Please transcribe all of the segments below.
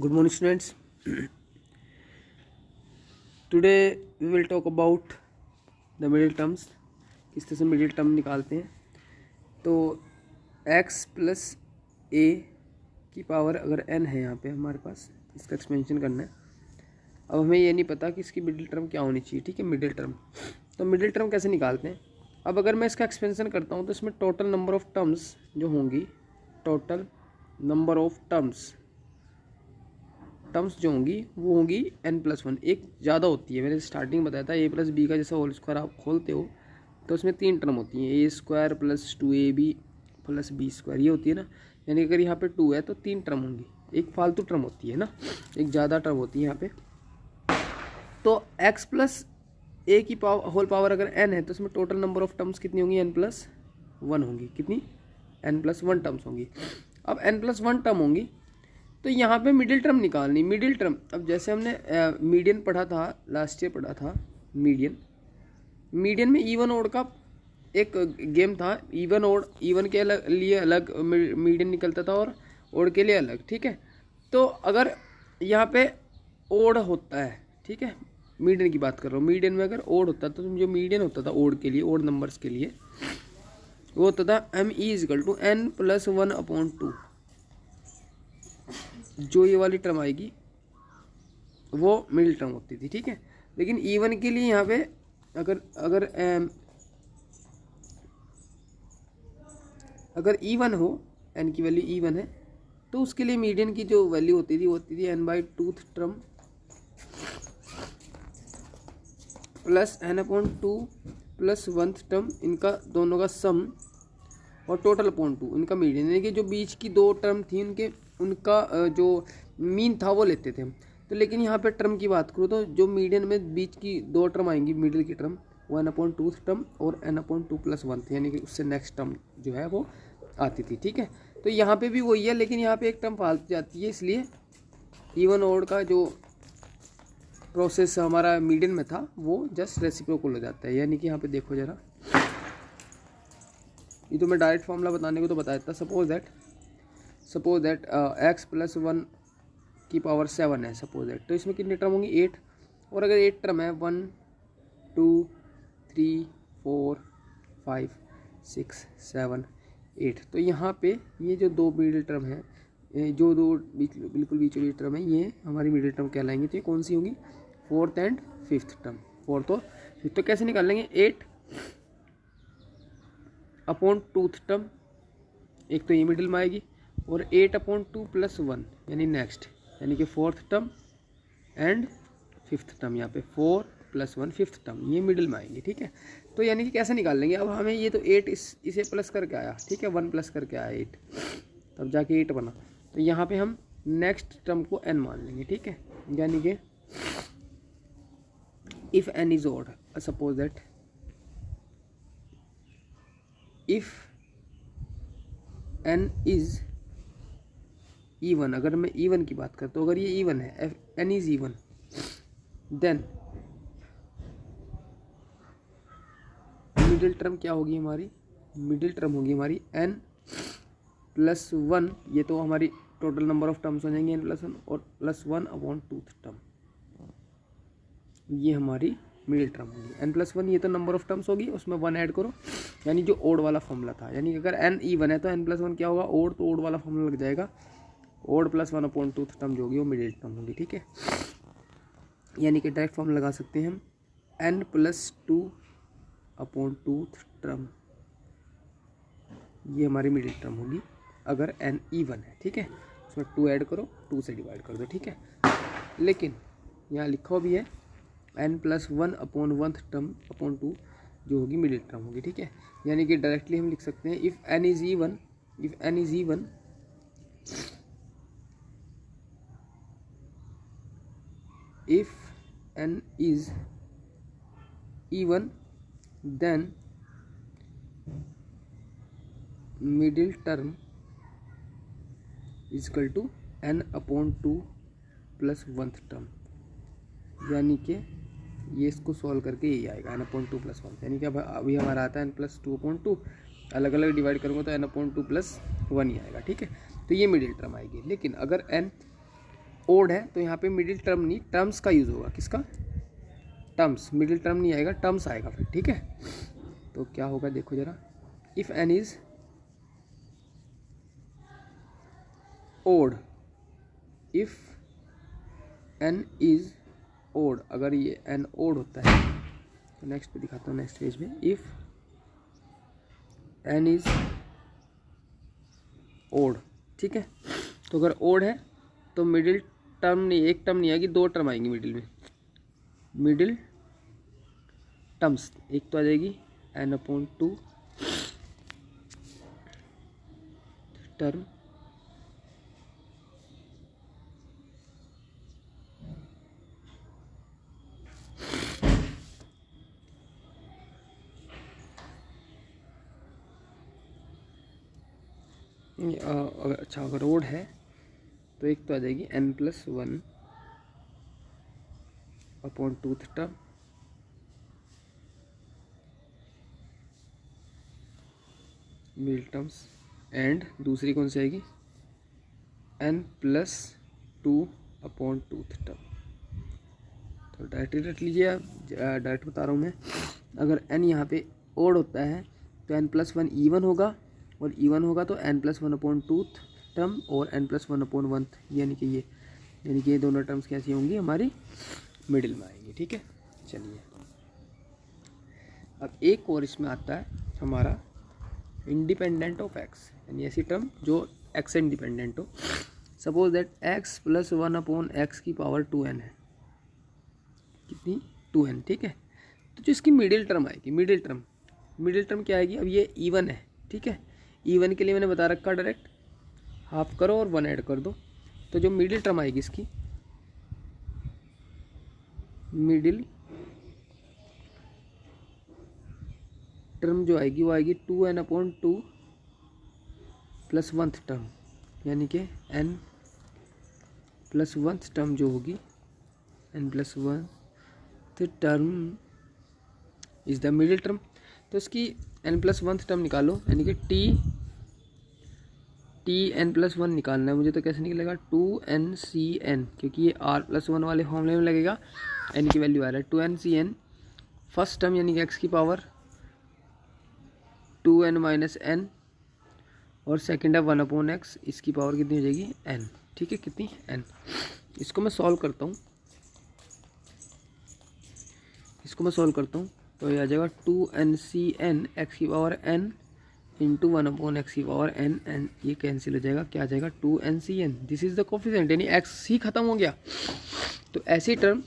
Good morning, students. Today we will talk about the middle terms. किस तरह से middle term निकालते हैं। तो x प्लस a की पावर अगर n है यहाँ पे हमारे पास, इसका एक्सपेंशन करना है। अब हमें ये नहीं पता कि इसकी मिडिल टर्म क्या होनी चाहिए। ठीक है, मिडिल टर्म। तो मिडिल टर्म कैसे निकालते हैं। अब अगर मैं इसका एक्सपेंशन करता हूँ तो इसमें टोटल नंबर ऑफ टर्म्स जो होंगी, टोटल नंबर ऑफ टर्म्स जो होंगी वो होंगी n+1। एक ज़्यादा होती है, मैंने स्टार्टिंग बताया था a प्लस बी का जैसा होल स्क्वायर आप खोलते हो तो उसमें 3 टर्म होती हैं, a² + 2ab + b², ये होती है ना। यानी अगर यहाँ पे 2 है तो 3 टर्म होंगी, एक फालतू टर्म होती है ना, एक ज़्यादा टर्म होती है यहाँ पे। तो x प्लस a की होल पावर अगर n है तो इसमें टोटल नंबर ऑफ टर्म्स कितनी होंगी, n+1 होंगी। कितनी, n+1 टर्म्स होंगी। अब n+1 टर्म होंगी तो यहाँ पे मिडिल टर्म निकालनी। मिडिल टर्म, अब जैसे हमने मीडियन पढ़ा था, लास्ट ईयर पढ़ा था मीडियन में इवन ओड का एक गेम था। इवन ओड, इवन के लिए अलग मीडियन निकलता था और ओड के लिए अलग। ठीक है, तो अगर यहाँ पे ओड होता है, ठीक है, मीडियन की बात कर रहा हूँ, मीडियन में अगर ओड होता तो जो मीडियन होता था ओड के लिए, ओड नंबर्स के लिए, वो होता था ME = n+1/2। जो ये वाली टर्म आएगी वो मिडिल टर्म होती थी। ठीक है, लेकिन इवन के लिए यहाँ पे अगर इवन हो, n की वैल्यू इवन है तो उसके लिए मीडियन की जो वैल्यू होती थी वो होती थी n/2 term plus n/2 plus 1th term, इनका दोनों का सम और टोटल अपॉन 2 इनका मीडियन। यानी कि जो बीच की 2 टर्म थी उनका जो मीन था वो लेते थे। तो लेकिन यहाँ पे टर्म की बात करूँ तो जो मीडियन में बीच की 2 टर्म आएंगी, मिडिल की टर्म, वो n/2 टर्म और n/2 + 1 यानी कि उससे नेक्स्ट टर्म जो है वो आती थी। ठीक है, तो यहाँ पे भी वही है, लेकिन यहाँ पे एक टर्म फालतू जाती है, इसलिए इवन ओड का जो प्रोसेस हमारा मीडियन में था वो जस्ट रेसिप्रोकल हो जाता है। यानी कि यहाँ पे देखो जरा, ये तो मैं डायरेक्ट फॉर्मूला बताने को तो बताया था। सपोज दैट x + 1 की पावर 7 है सपोज दैट, तो इसमें कितनी टर्म होंगी, 8। और अगर 8 टर्म है 1 2 3 4 5 6 7 8, तो यहाँ पे ये जो 2 मिडिल टर्म है, जो 2 बिल्कुल बीच वाली टर्म है, ये हमारी मिडिल टर्म कहलाएंगी। तो ये कौन सी होगी, 4th and 5th term. 4th और 5th तो कैसे निकाल लेंगे, 8/2 टर्म, एक तो ये मिडिल में आएगी, और 8/2 + 1 यानी नेक्स्ट, यानी कि 4th term and 5th term. यहाँ पे 4 + 1 5th टर्म, ये मिडिल में आएंगे। ठीक है, तो यानी कि कैसे निकाल लेंगे। अब हमें ये तो 8 इसे प्लस करके आया, ठीक है, 1 प्लस करके आया 8, तब जाके 8 बना। तो यहाँ पे हम नेक्स्ट टर्म को n मान लेंगे। ठीक है, यानी कि if n is odd, suppose that if n is even, अगर मैं इवन की बात करता हूँ, अगर ये इवन है, n is even, then middle term क्या होगी हमारी, मिडिल टर्म होगी हमारी n+1। ये तो हमारी टोटल नंबर ऑफ टर्म्स हो जाएंगे n+1 और +1/2 टर्म, ये हमारी मिडिल टर्म होगी। n+1 ये तो नंबर ऑफ टर्म्स होगी, उसमें 1 ऐड करो, यानी जो ओड वाला फॉर्मूला था। यानी अगर n इवन है तो n+1 क्या होगा, ओड, तो ओड वाला फॉर्मूला लग जाएगा, ओड +1/2 टर्म जो होगी वो मिडिल टर्म होगी। ठीक है, यानी कि डायरेक्ट फॉर्मूला लगा सकते हैं हम, n+2/2 टर्म, ये हमारी मिडिल टर्म होगी अगर n इवन है। ठीक है, उसमें 2 ऐड करो, 2 से डिवाइड कर दो। ठीक है, लेकिन यहाँ लिखा भी है n+1/1 टर्म अपॉन 2 जो होगी मिडिल टर्म होगी। ठीक है, यानी कि डायरेक्टली हम लिख सकते हैं if n is even, if n is even, if n is even, then middle term is equal to n/2 + 1th term. यानी कि ये इसको सॉल्व करके यही आएगा n/2 + 1, यानी कि अब अभी हमारा आता है n+2/2, अलग अलग डिवाइड करूँगा तो n/2 + 1 ही आएगा। ठीक है, तो ये मिडिल टर्म आएगी। लेकिन अगर n ओड है तो यहाँ पे मिडिल टर्म नहीं, टर्म्स का यूज़ होगा। किसका? टर्म्स। मिडिल टर्म नहीं आएगा, टर्म्स आएगा फिर, ठीक है। तो क्या होगा देखो जरा, if n is odd, if n is odd, अगर ये एन ओड होता है तो नेक्स्ट पे दिखाता हूँ, नेक्स्ट पेज में, इफ़ एन इज ओड, ठीक है। तो अगर ओड है तो मिडिल टर्म नहीं, एक टर्म नहीं आएगी, दो टर्म आएंगी मिडिल में, मिडिल टर्म्स। एक तो आ जाएगी n/2 टर्म अच्छा अगर ओड है तो एक तो आ जाएगी n+1/2 term, middle terms, and दूसरी कौन सी आएगी n+2/2 टर्म। तो डायरेक्ट रख लीजिए आप, डायरेक्ट बता रहा हूँ मैं। अगर n यहाँ पे ओड होता है तो n+1 इवन होगा, और इवन होगा तो n+1/2 टर्म और n+1/1, यानी कि ये दोनों टर्म्स कैसी होंगी हमारी मिडिल में आएंगी, ठीक है। चलिए अब एक और इसमें आता है हमारा इंडिपेंडेंट ऑफ एक्स, यानी ऐसी टर्म जो एक्स से इंडिपेंडेंट हो। सपोज दैट x+1/x की पावर 2n है, कितनी 2n, ठीक है। तो जो इसकी मिडिल टर्म आएगी, मिडिल टर्म क्या आएगी, अब ये इवन है, ठीक है। इवन के लिए मैंने बता रखा डायरेक्ट हाफ करो और 1 ऐड कर दो। तो जो मिडिल टर्म आएगी इसकी, मिडिल टर्म जो आएगी वो आएगी 2n/2 प्लस 1th टर्म, यानी कि n+1th टर्म जो होगी, n+1th term is the middle term. तो इसकी n+1th टर्म निकालो, यानी कि t n+1 निकालना है मुझे। तो कैसे निकलेगा 2nCn, क्योंकि ये r+1 वाले फॉर्मूले में लगेगा, n की वैल्यू आ रहा है 2nCn। फर्स्ट टर्म यानी कि x की पावर 2n-n, और सेकेंड है 1/x, इसकी पावर कितनी हो जाएगी n, ठीक है, कितनी n। इसको मैं सॉल्व करता हूँ, तो ये आ जाएगा 2nCn x की पावर n इंटू 1/x की पावर n, एंड ये कैंसिल हो जाएगा, क्या आ जाएगा 2nCn। This is the coefficient, यानी x ही खत्म हो गया। तो ऐसी टर्म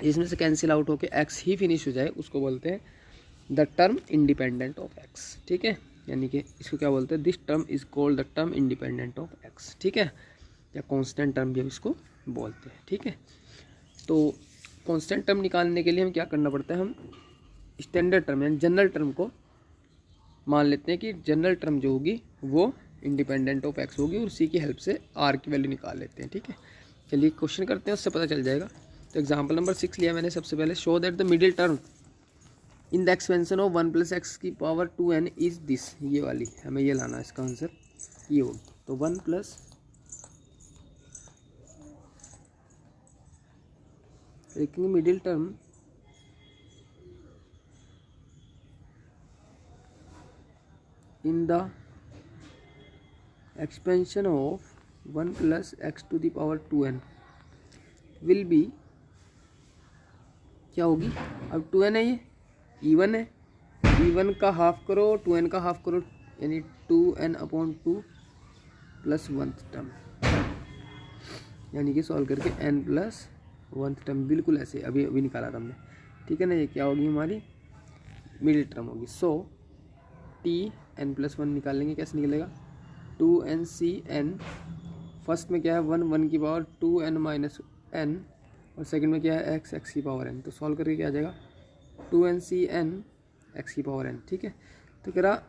इसमें से कैंसिल आउट होके x ही फिनिश हो जाए उसको बोलते हैं the term independent of x, ठीक है। यानी कि इसको क्या बोलते हैं, this term is called the term independent of x, ठीक है, या कांस्टेंट टर्म भी हम इसको बोलते हैं, ठीक है। तो कांस्टेंट टर्म निकालने के लिए हम क्या करना पड़ता है, हम स्टैंडर्ड टर्म यानी जनरल टर्म को मान लेते हैं कि जनरल टर्म जो होगी वो इंडिपेंडेंट ऑफ x होगी, और उसी की हेल्प से r की वैल्यू निकाल लेते हैं, ठीक है। चलिए क्वेश्चन करते हैं, उससे पता चल जाएगा। तो एग्जाम्पल नंबर 6 लिया मैंने सबसे पहले, show that the middle term in the expansion of 1+x की पावर 2n इज दिस, ये वाली हमें ये लाना है, इसका आंसर ये होगी। तो 1+ लिखेंगे middle term in the expansion of 1+x to the power 2n will be, क्या होगी, अब 2n है, ये इवन है, इवन का हाफ करो 2n का हाफ करो, यानी 2n/2 प्लस 1th टर्म, यानी कि सॉल्व करके n+1th टर्म, बिल्कुल ऐसे अभी निकाला था हमने, ठीक है ना। ये क्या होगी हमारी मिडिल टर्म होगी। सो t n+1 निकालेंगे, कैसे निकलेगा 2nCn, फर्स्ट में क्या है 1 की पावर 2n-n, और सेकंड में क्या है x की पावर n। तो सॉल्व करके क्या आ जाएगा 2nCn x की पावर n, ठीक है। तो कह रहा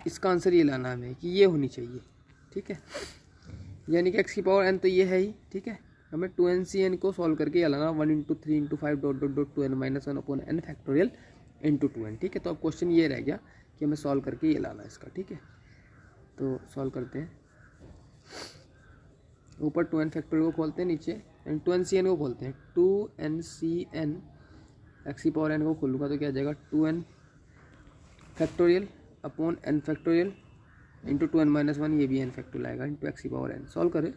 इसका आंसर ये लाना हमें कि ये होनी चाहिए, ठीक है, यानी कि x की पावर n तो ये है ही, ठीक है। हमें 2nCn को सॉल्व करके ये लाना 1 × 3 × 5 ... 2n-1/n फैक्टोरियल इंटू 2n, ठीक है। तो अब क्वेश्चन ये रह गया कि हमें सॉल्व करके ये लाना है इसका, ठीक है। तो सॉल्व करते हैं, ऊपर 2n फैक्टोरियल को खोलते हैं, नीचे एंड 2n को खोलते हैं। 2n एक्स की पावर n को खोलूँगा तो क्या आ जाएगा 2n factorial upon n factorial into 2n-1, ये भी n फैक्टोरियल आएगा इंटू एक्स की पावर n। सॉल्व करें,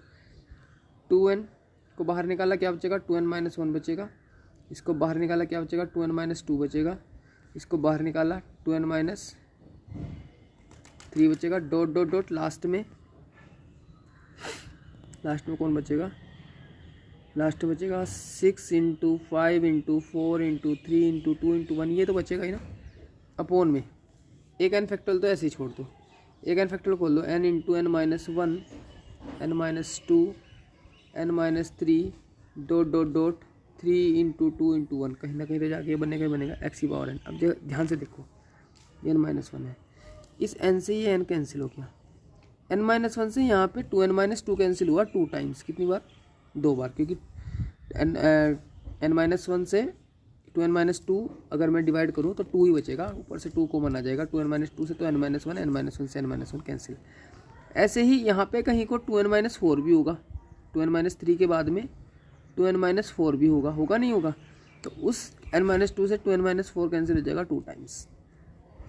2n को बाहर निकाला क्या बचेगा 2n-1 बचेगा, इसको बाहर निकाला क्या बचेगा 2n-2 बचेगा, इसको बाहर निकाला 2n-3 बचेगा, डॉट डॉट डॉट लास्ट में कौन बचेगा, लास्ट में बचेगा 6 into 5 into 4 into 3 into 2 into 1, ये तो बचेगा ही ना, अपोन में एक n फैक्टोरियल तो ऐसे ही छोड़ दो, एक n फैक्टोरियल खोल दो, n into n-1 n-2 n-3 dot dot dot 3 into 2 into 1, कहीं ना कहीं तो जाके बनेगा एक्स की पावर n। अब ध्यान से देखो ये n-1 है, इस n से ये n कैंसिल हो गया, n-1 से यहाँ पे 2n-2 कैंसिल हुआ 2 टाइम्स, कितनी बार 2 बार, क्योंकि n-1 से 2n-2 अगर मैं डिवाइड करूँ तो 2 ही बचेगा, ऊपर से 2 कॉमन आ जाएगा, 2n-2 से तो n-1 n-1 से n-1 कैंसिल। ऐसे ही यहाँ पे कहीं को 2n-4 भी होगा, 2n-3 के बाद में 2n-4 भी होगा नहीं होगा, तो उस n-2 से 2n-4 कैंसिल हो जाएगा 2 टाइम्स,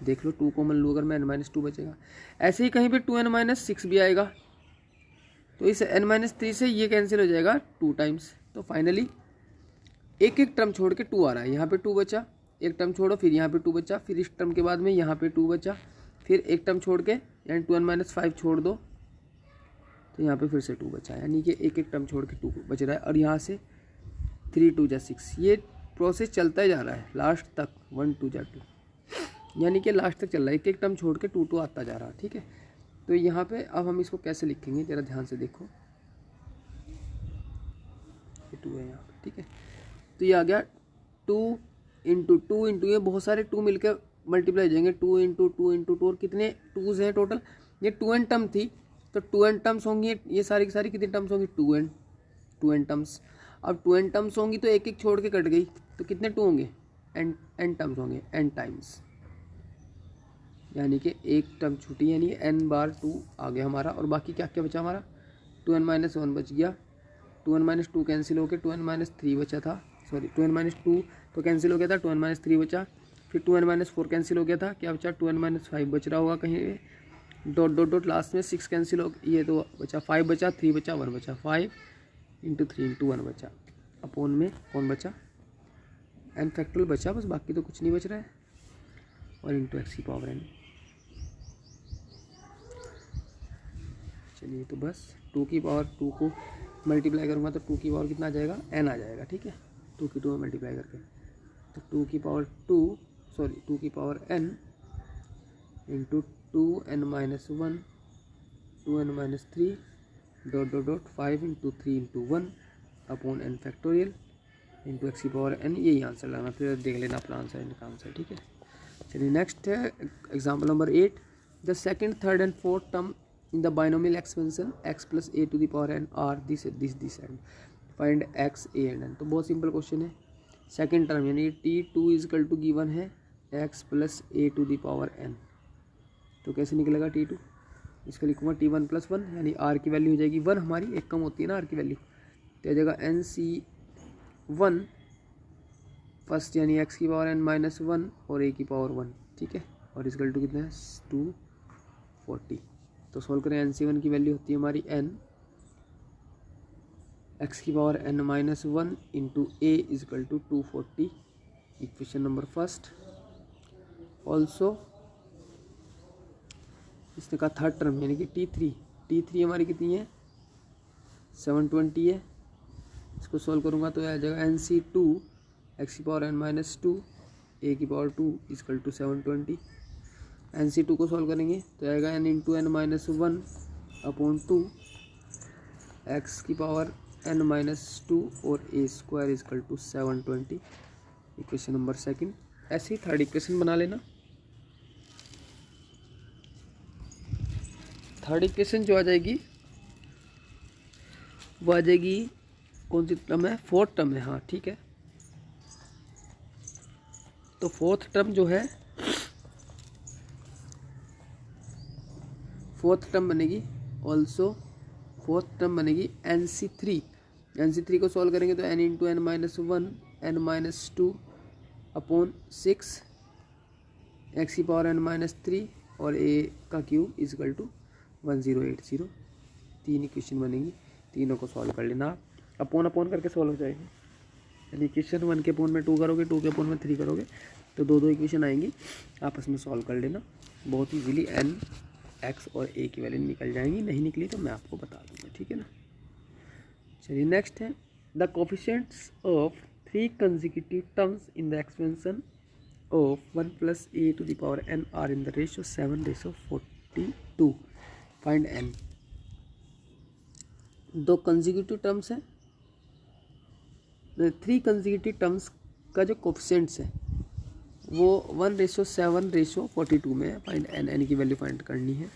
देख लो 2 कॉमन लो अगर मैं n-2 बचेगा। ऐसे ही कहीं पे 2n-6 भी आएगा, तो इस n-3 से ये कैंसिल हो जाएगा 2 टाइम्स। तो फाइनली एक एक टर्म छोड़ के 2 आ रहा है, यहाँ पे 2 बचा, एक टर्म छोड़ो फिर यहाँ पे 2 बचा, फिर इस टर्म के बाद में यहाँ पे 2 बचा, फिर एक टर्म छोड़ के यानी 2n-5 छोड़ दो तो यहाँ पे फिर से 2 बचा, यानी कि एक एक टर्म छोड़ के 2 बच रहा है। और यहाँ से 3 2 6, ये प्रोसेस चलता ही जा रहा है लास्ट तक, 1 2 2, यानी कि लास्ट तक चल रहा है, एक एक टर्म छोड़ के 2 आता जा रहा है। ठीक है, तो यहाँ पे अब हम इसको कैसे लिखेंगे जरा ध्यान से देखो, ये 2 है यहाँ पे। ठीक है, तो ये आ गया 2 इंटू 2 इंटू, ये बहुत सारे 2 मिलकर मल्टीप्लाई हो जाएंगे, 2 इंटू 2 इंटू 2, और कितने 2s हैं टोटल, ये 2n टर्म थी तो 2n टर्म्स होंगी, ये सारी की सारी कितनी टर्म्स होंगी 2n टर्म्स। अब 2n टर्म्स होंगी तो एक एक छोड़ के कट गई, तो कितने 2 होंगे n टर्म्स होंगे, n टाइम्स, यानी कि एक टर्म छूटी, यानी n बार 2 आ गया हमारा। और बाकी क्या क्या बचा हमारा 2n-1 बच गया, 2n-2 कैंसिल हो गया, 2n-3 बचा था, सॉरी 2n-2 तो कैंसिल हो गया था, 2n-3 बचा, फिर 2n-4 कैंसिल हो गया था, क्या बचा 2n-5 बच रहा होगा कहीं, डॉट डॉट डॉट लास्ट में 6 कैंसिल हो, ये तो बचा 5 बचा, 3 बचा, 1 बचा, 5 इंटू 3 इंटू 1 बचा, अपोन में कौन बचा n फैक्टोरियल बचा, बस बाकी तो कुछ नहीं बच रहा है, और इंटू एक्स की पावर n। चलिए तो बस 2 की पावर 2 को मल्टीप्लाई करूँगा तो 2 की पावर कितना आ जाएगा n आ जाएगा। ठीक है, 2 की 2 में मल्टीप्लाई करके, तो 2 की पावर 2 की power n into 2n-1 2n-3 dot dot dot 5 into 3 into 1 upon n factorial into x की पावर n, यही आंसर लाना, फिर देख लेना अपना आंसर इनका आंसर। ठीक है, चलिए नेक्स्ट है example number 8, the second third and fourth term in the binomial expansion x plus a to the power n are this and find x a एंड n। तो बहुत सिंपल क्वेश्चन है, second term यानी t2 equal to given है x plus a to the power n, तो कैसे निकलेगा t2, इसको लिखूँगा t1 प्लस 1, यानी r की वैल्यू हो जाएगी 1, हमारी एक कम होती है ना r की वैल्यू, तो आ जाएगा nc1 फर्स्ट यानी x की पावर n-1 और a की पावर 1। ठीक है, और इजकल टू कितना है 240। तो सोल्व करें, nc1 की वैल्यू होती है हमारी n x की power n-1 into a equal to 240, equation number first. Also इसने कहा थर्ड टर्म यानी कि t3 हमारी कितनी है 720 है, इसको सोल्व करूँगा तो आ जाएगा nc2 x की पावर n-2 a की पावर 2 इजकल टू 720। nc2 को सॉल्व करेंगे तो आएगा n into n-1 upon 2 x की पावर n-2 और a square equal to 720, equation number second. ऐसे ही थर्ड इक्वेशन बना लेना। थर्ड इक्वेशन जो आ जाएगी वो आ जाएगी, कौन सी टर्म है, फोर्थ टर्म है, हाँ ठीक है। तो फोर्थ टर्म जो है, फोर्थ टर्म बनेगी ऑल्सो फोर्थ टर्म बनेगी NC3। NC3 को सॉल्व करेंगे तो n into n-1 n-2 upon 6 x की पावर n-3 और a का क्यूब इजकल टू 1080। 3 इक्वेशन बनेगी, तीनों को सॉल्व कर लेना। अपोन अपोन करके सॉल्व हो जाएगी, यानी इक्वेशन 1 के अपोन में 2 करोगे, 2 के अपोन में 3 करोगे तो 2 इक्वेशन आएंगी, आपस में सॉल्व कर लेना। बहुत ईजीली n, x और a की वैल्यू निकल जाएंगी। नहीं निकली तो मैं आपको बता दूंगा, ठीक है ना। चलिए नेक्स्ट है the coefficients of 3 consecutive terms in the expansion of 1 plus a to the power n are in the ratio 7/42। Find n। 2 consecutive terms है, 3 कंसेक्यूटिव टर्म्स का जो कोफिशिएंट्स है वो 1/7/42 में है। फाइंड n की वैल्यू फाइंड करनी है।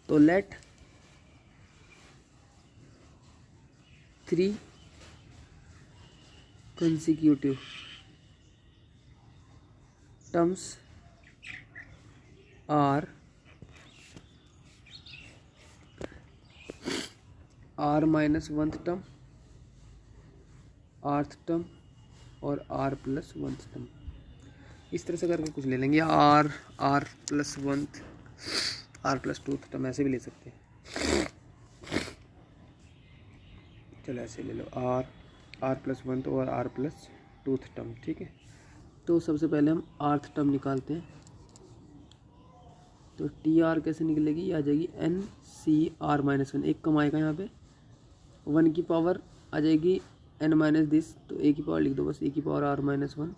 तो let 3 consecutive terms are -1th term, rth term और r + 1th टर्म। इस तरह से करके कुछ ले लेंगे, r + 1th, r + 2th term ऐसे भी ले सकते हैं। चलो ऐसे ले लो, r + 1th और r + 2th टर्म, ठीक है। तो सबसे पहले हम rth टर्म निकालते हैं। तो tr कैसे निकलेगी, ये आ जाएगी NCr-1। एक कम आएगा यहाँ पे, 1 की पावर आ जाएगी n - दिस, तो a की पावर लिख दो बस, a की पावर r-1।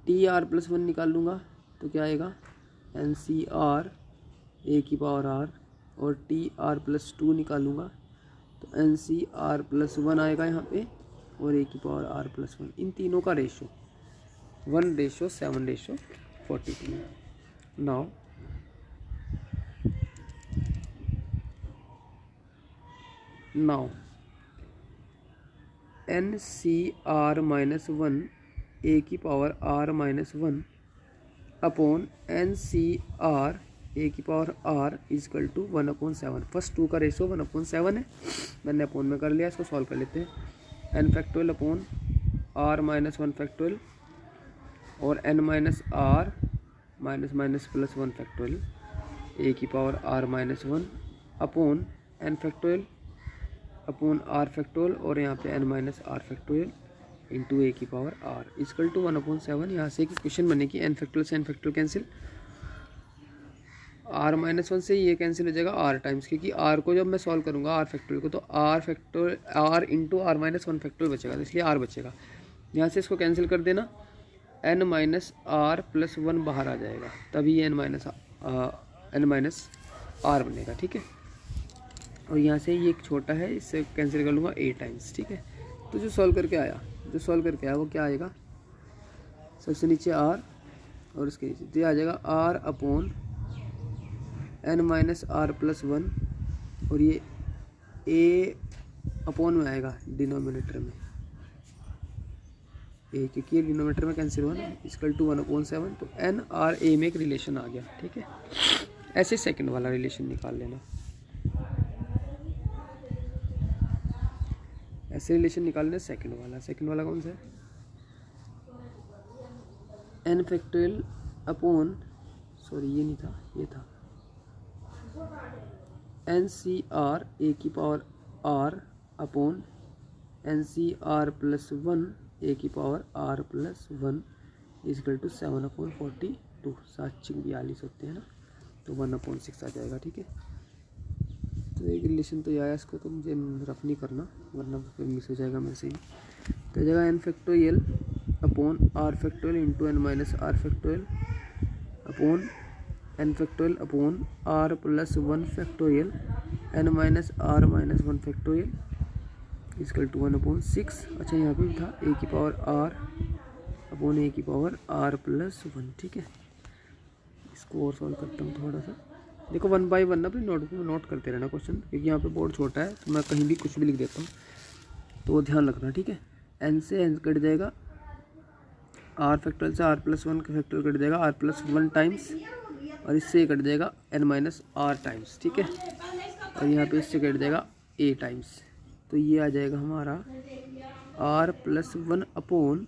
tr + 1 निकाल लूँगा तो क्या आएगा, NCr a की पावर r, और tr + 2 निकालूँगा तो NCr + 1 आएगा यहाँ पे, और a की पावर r + 1। इन तीनों का रेशो 1/7/42। नाउ NCr-1 a की power r-1 upon NCr a की power r equal to 1/7। First 2 का रेशो 1/7 है, मैंने अपोन में कर लिया। इसको सॉल्व कर लेते हैं। n factorial upon r-1 factorial और n - r -- +1 फैक्टोरियल a की power r-1 upon n factorial upon r factorial और यहाँ पे n - r factorial into a की पावर r इजकल टू 1/7। यहाँ से एक इक्वेशन बनेगी, n फैक्टोरियल से n फैक्टोरियल कैंसिल, r-1 से ये कैंसिल हो जाएगा r टाइम्स, क्योंकि r को जब मैं सॉल्व करूँगा r फैक्टोरियल को तो r factorial r into r-1 factorial बचेगा, तो इसलिए r बचेगा। यहाँ से इसको कैंसिल कर देना, n - r + 1 बाहर आ जाएगा, तभी n - r बनेगा, ठीक है। और यहाँ से ये एक छोटा है, इससे कैंसिल कर लूँगा a टाइम्स, ठीक है। तो जो सॉल्व करके आया वो क्या आएगा, सबसे नीचे r और उसके नीचे तो ये आ जाएगा r अपॉन n - r + 1, और ये a अपॉन में आएगा डिनोमिनेटर में a, क्योंकि ये डिनोमिनेटर में कैंसिल हुआ ना, इक्वल टू 1/7। तो n r a में एक रिलेशन आ गया, ठीक है। ऐसे सेकंड वाला रिलेशन निकाल लेना, ऐसे रिलेशन निकालने। सेकंड वाला कौन सा है, n फैक्टोरियल अपॉन, सॉरी ये नहीं था, ये था NCr a की power r upon NCr + 1 a की पावर r + 1 इजकल टू 7/42। 7×42 होते हैं ना, तो 1/6 आ जाएगा, ठीक है। तो एक रिलेशन तो ये आया, इसको तो मुझे रफ नहीं करना वरना फिर मिस हो जाएगा मेरे से ही। तो जगह n factorial upon r factorial into n - r factorial upon n factorial upon r + 1 factorial n - r - 1 factorial equal to 1/6। अच्छा यहाँ पे भी था a की पावर r अपॉन a की पावर r + 1, ठीक है। इसको और सॉल्व करता हूँ थोड़ा सा। देखो 1 बाय 1 ना अपनी नोट करते रहना क्वेश्चन, क्योंकि यहाँ पे बोर्ड छोटा है तो मैं कहीं भी कुछ भी लिख देता हूँ, तो वो ध्यान रखना, ठीक है। n से n कट जाएगा, r फैक्टोरियल से r + 1 का फैक्टोरियल कट जाएगा, r + 1 टाइम्स और इससे कट जाएगा n माइनस आर टाइम्स, ठीक है। और यहाँ पे इससे कट जाएगा a टाइम्स, तो ये आ जाएगा हमारा r प्लस 1 अपॉन,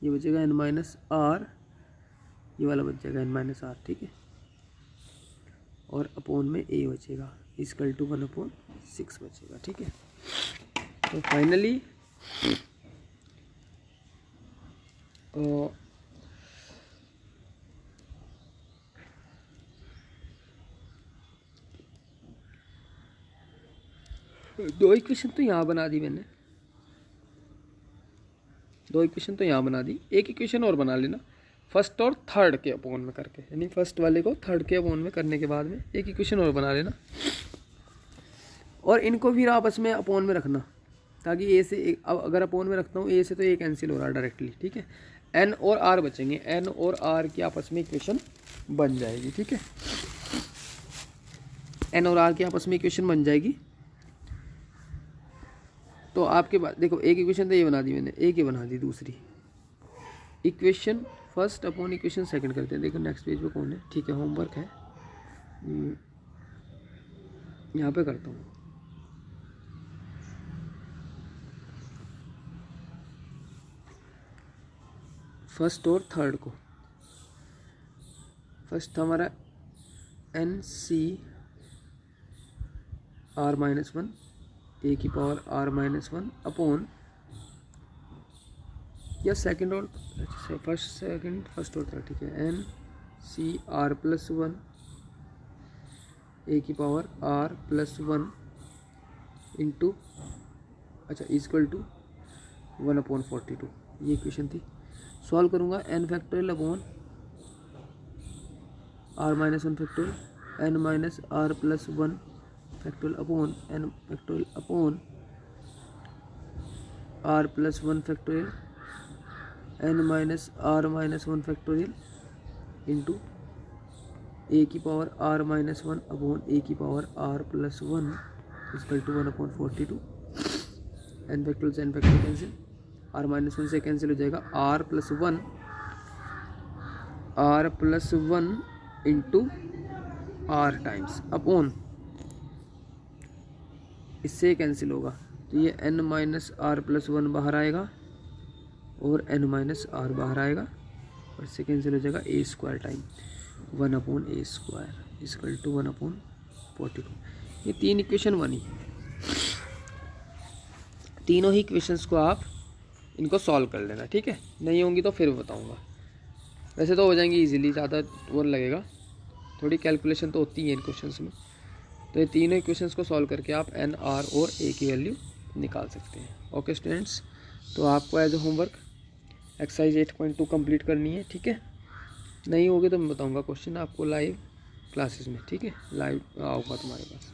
ये बचेगा n माइनस आर, ये वाला बच जाएगा n माइनस आर, ठीक है। और अपॉन में a बचेगा इक्वल टू 1/6 बचेगा, ठीक है। तो फाइनली दो इक्वेशन तो यहाँ बना दी मैंने, दो इक्वेशन तो यहाँ बना दी, एक इक्वेशन और बना लेना फर्स्ट और थर्ड के अपॉन में करके, यानी फर्स्ट वाले को थर्ड के अपॉन में करने के बाद में एक इक्वेशन और बना लेना, और इनको फिर आपस में अपॉन में रखना, ताकि ए से एक, अब अगर अपॉन में रखता हूँ ए से तो ये कैंसिल हो रहा है डायरेक्टली, ठीक है। एन और आर बचेंगे, एन और आर की आपस में इक्वेशन बन जाएगी, ठीक है। एन और आर की आपस में इक्वेशन बन जाएगी। तो आपके पास देखो एक इक्वेशन तो ये बना दी मैंने, एक ये बना दी दूसरी equation first upon equation second करते हैं। देखो नेक्स्ट पेज पे कौन है, ठीक है, होमवर्क है, यहाँ पे करता हूँ। फर्स्ट और थर्ड को, फर्स्ट हमारा n C r minus 1 a की पावर आर माइनस 1 अपॉन, या सेकंड और फर्स्ट सेकंड फर्स्ट और थर्ड, ठीक है, n C r plus 1 a की पावर आर प्लस 1 इंटू, अच्छा इक्वल टू 1/42, ये इक्वेशन थी। सॉल्व करूँगा n factorial upon r minus 1 factorial, n minus r plus 1 factorial upon n factorial upon r plus 1 factorial, n minus are minus 1 factorial into A की power are minus 1 upon A की power are plus 1 equal to 1/42। N factorial से N factorial cancel, R minus 1 से cancel हो जाएगा, R plus 1 into R times upon, इससे cancel होगा, तो ये n माइनस आर प्लस 1 बाहर आएगा और n माइनस आर बाहर आएगा, और इससे कैंसिल हो जाएगा a square time 1/a square equal to 1/42। ये तीन इक्वेशन बनी, तीनों ही इक्वेशंस को आप इनको सॉल्व कर लेना, ठीक है। नहीं होंगी तो फिर बताऊंगा, वैसे तो हो जाएंगी इजीली, ज़्यादा वो लगेगा, थोड़ी कैलकुलेशन तो होती है इन क्वेश्चंस में। तो ये तीनों इक्वेशंस को सॉल्व करके आप एन आर और ए की वैल्यू निकाल सकते हैं। ओके स्टूडेंट्स, तो आपको as a homework exercise 8.2 complete करनी है, ठीक है। नहीं होगी तो मैं बताऊंगा क्वेश्चन आपको लाइव क्लासेस में, ठीक है, लाइव आऊँगा तुम्हारे पास।